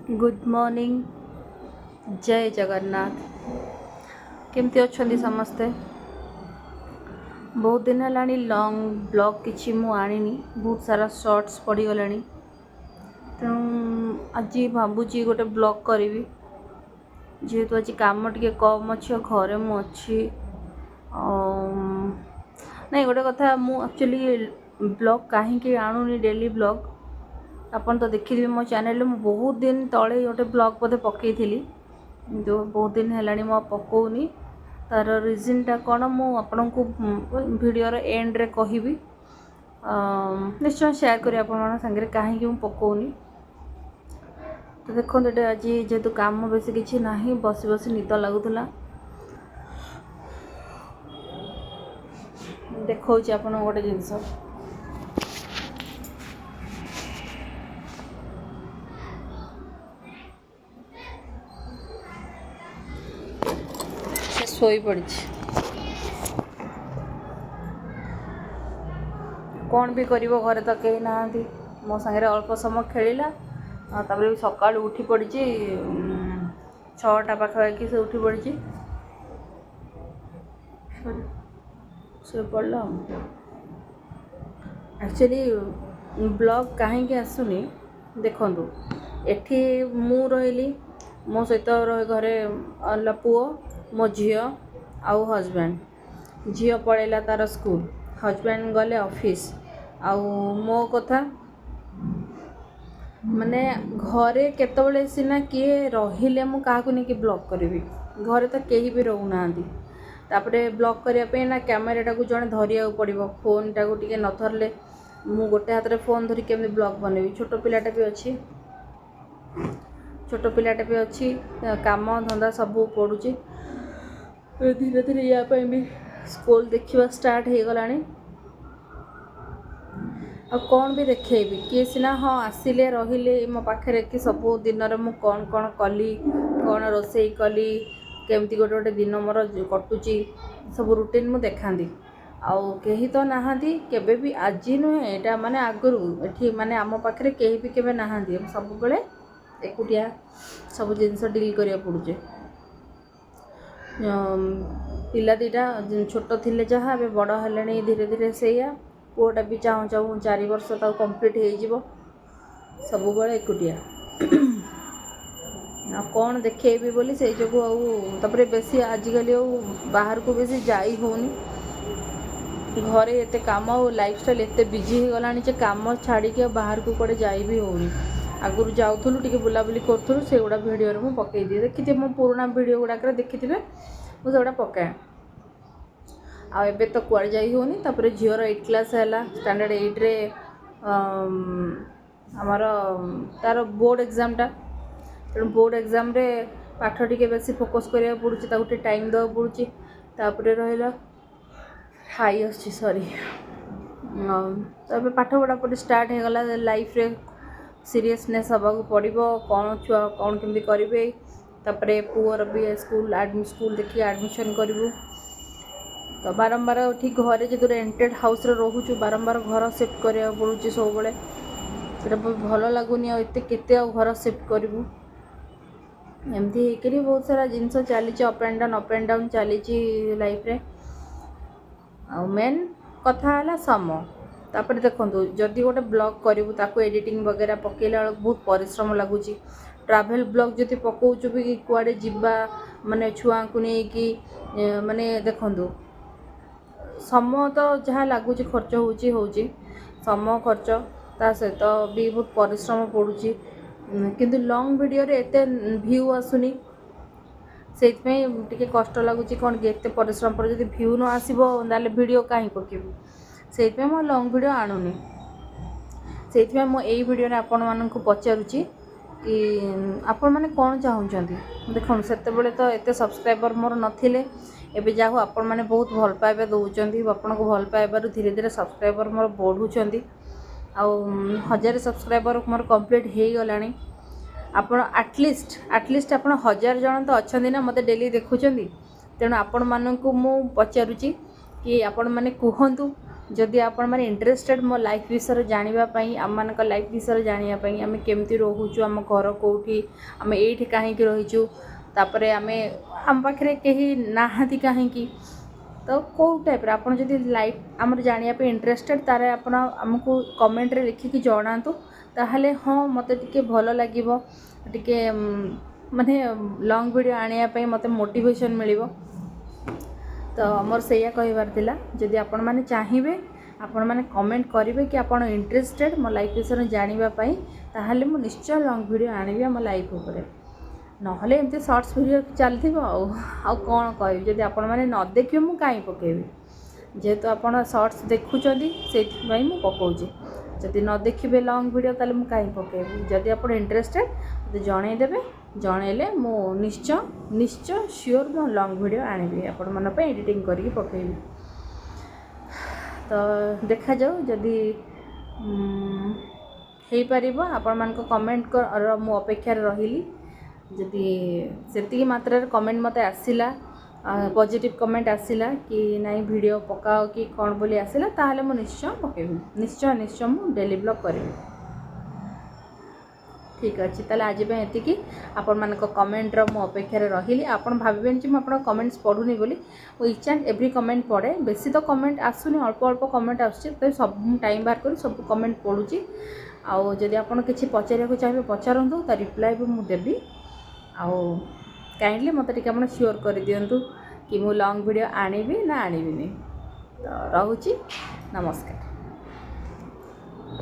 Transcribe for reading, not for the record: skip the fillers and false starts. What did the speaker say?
Good morning. जय जगन्नाथ। केमती अच्छी समस्ते? बहुत दिन है लॉन्ग ब्लॉग किसी मु आनी बहुत सारा शॉर्ट्स पड़गला तेणु आज भावुची गोटे ब्लॉग करी जेहेतु आज कम टे कम अच्छे घरे मुझे नहीं गोटे कथा मुझे ब्लॉग कहीं आणुनी डेली ब्लॉग आपन तो देखिए मो चैनल में बहुत दिन तले गोटे ब्लॉग बोधे पकई जो बहुत दिन है मो पकाउनी तार रिजनटा कौन मुझे को वीडियोर एंड रे कहबी निश्चय शेयर करी आपण सागर कहीं मुझे पकाउनी। तो देखो ये आज जेहेतु काम बेस किसी ना बस बस निद लगुला देखा आप गोटे जिनस सोई पड़ी कौन भी कर घरे तो कहीं ना मो सागर अल्प समय खेला भी सका उठी पड़ी 6टा पाखापाखि से उठी पड़ी सो पड़ा एक्चुअली ब्लॉग कहीं आसुनी देखु एठी मु रही मो सहित घरे पुओ मो झील आउ हजबैंड झील पड़ेला तार स्कूल हजबैंड गले ऑफिस आउ मो कथा माने घरे केतबले सिना किए रहिले मु काहाकु नहीं कि ब्लॉग करी घरे तो कहीं भी रोना तापरे ब्लॉग करने ना कैमेराटा को जड़े धरिया पड़ो फोन टाक टे न धरले मु गोटे हाथ में फोन धरी केमि ब्लॉग बनैबी छोट पिलाटा भी अच्छी छोट पिलाटा भी अच्छी काम धंदा सब पड़ुची धीरे धीरे यापाई भी स्कूल देखा स्टार्ट हो गला आ कौन भी देखेबी किए सिना हाँ आसिले रहिले मो पाखे कि सब दिन मु कौन कौन कली कौन रोसई कली केमती गोटे गोटे दिन मोर कटुची सब रूटीन मु देखाती आउ कहीं तो नहांती केबे भी आज नुहे एटा माने आगुरु एठी माने आम पाखे कहीं भी केबे नहांती सब बेले एकुटिया सब जिनस डील करिया पड़ुचे पिला दीटा छोट थिले जहाँ ए बड़ हेले धीरे धीरे से पुआटा भी चाहूँ चाहूँ 4 वर्ष तक कंप्लीट हो सब बड़े एकुटिया आ कौन देखेबी बोली से जो आउे बेसी आजिकल बाहर को बेसी जाई होनी घरे एते काम और लाइफस्टाइल एते बिजी हो गलानी जे काम छाड़ी के बाहर को कड़े जाई भी होनी आगुरी जाऊँ टे बुलाबुली करूँ से गुड़ा भिडियो मुझे पकई दिए देखिए मो पुराना भिडियो गुड़ाक देखी मुझे पकाए आबे तो कुआड़ जाई होनी तापर झीवर 8 क्लास है स्टैंडर्ड 8 रे आमर तार बोर्ड एग्जामटा तेणु बोर्ड एग्जाम रे पाठ टिके बेसी फोकस करिया पड़ुची ताकू टाइम देवा पड़ुची तापर रहिला हाई आछी सॉरी तबे पाठ पढ़ा पढ़ी स्टार्ट हो गला लाइफ रे सीरियसनेस हवा पड़ो कौन छुआ कौन केमती करेंगे तापर पुअर भी स्कूल देखिए एडमिशन करूँ तो बारंबार ठीक घरे जो रेंटेड हाउस रे रोचु बारंबार घर शिफ्ट करा पड़ुची सब बेले से भल लगुनि आते घर शिफ्ट करूँ एमती होकर बहुत सारा जिनस चली अप एंड डाउन चली लाइफ रे आ मेन कथा है समय तापर देखो जदि गोटे ब्लॉग करूँ ताको एडिटिंग वगैरह पकेला बहुत परिश्रम लगुच ट्रैवल ब्लॉग जदि पकाचु भी कुआड़े जीवा माने छुआ को लेकिन माने देखो समय तो जहाँ लगुच खर्च हो समय खर्च ता सहित भी बहुत परिश्रम पड़ुची किंतु लॉन्ग वीडियो रे एते व्यू आसुनी से कष्ट लगुच कौन कि एते परिश्रम पर जब व्यू न आसो ना वीडियो कहीं पकेबी से मो लॉन्ग वीडियो आणुनी से मो यही वीडियो रे आपण मानक पचारुची कि आपण माने कौन चाहूँगी देखो से तो एते सब्सक्राइबर मोर नथिले एबे जाहो आपण माने बहुत भल पाइबा दौरान आपण को भल पाइबार धीरे धीरे सब्सक्राइबर मोर बढ़ुंट आ 1000 सब्सक्राइबर मोर कंप्लीट हो गला आपण आटलिस्ट आपण 1000 जन तो अच्छा ना मत डेली देखुं तेणु आपण मानक मु पचारुची कि आपण माने कहतु जदि आपण मैंने इंटरेस्टेड मो लाइफ विषय जानापी आम मान लाइफ विषय जानापी आम केमती रोचु आम घर कौटी आम ये कहीं रहीचु तापर आम पाखे कहीं नहांती कहीं तो कौ टाइप आप लाइफ आम जानापी इंटरेस्टेड तारे आपण आमको कमेंट रे लिखिकी जनातु ताहले हाँ मत टे भल लगे टे माने लॉन्ग वीडियो आने मत मोटिवेशन मिलिबो। तो मोर से कहबार थिला जदि आपण माने चाहिए आपण माने कमेंट करेंगे कि आपण इंटरेस्टेड मो लाइफ विषय जानापी ताहले मु निश्चय लॉन्ग वीडियो आनिबी आम लाइफ उपर नहले एमती शॉर्ट्स वीडियो चलती कौन कह जदि आपण माने न देखिए मु कहीं पकेबी जेहेतु आपण शॉर्ट्स देखुचंदी से पकाउची जदि न देखिए लॉन्ग वीडियो ताले मु कहीं पकेबी जदि आपण इंटरेस्टेड तो जनईदेवे जनइले मु निश्चय निश्चय श्योर मो लॉन्ग वीडियो आनिबी आपण मन पे एडिटिंग करके पकेबी। तो देखा जाऊ जदि हो पार आपण मान कमेंट कर मु अपेक्षा रही जदि से मात्रा कमेंट मत आसला पॉजिटिव कमेंट आसला कि नाई वीडियो पकाओ कि कौन बोली आसला ताहले मु निश्चय पकेबी निश्चय निश्चय मु डेली ब्लॉग करेबी। ठीक अच्छे ताले आज ये आपण मान कमेंट मो अपेक्षा रही आपन भावें कि मुझे कमेंट्स पढ़ुनी बोली इच एंड एव्री कमेंट पढ़े बेसी तो कमेंट आसुनी अल्प अल्प कमेंट आस सब टाइम बाहर कर सब कमेंट पढ़ुची आउ जदि आपन किसी पचारिया चाहिए पचारतु ता रिप्लाई भी मुझे देवी आउ काइंडली मत टे आप श्योर कर दिंतु कि मु लॉन्ग वीडियो आनिबी ना आनिबिनी। तो रोची नमस्कार।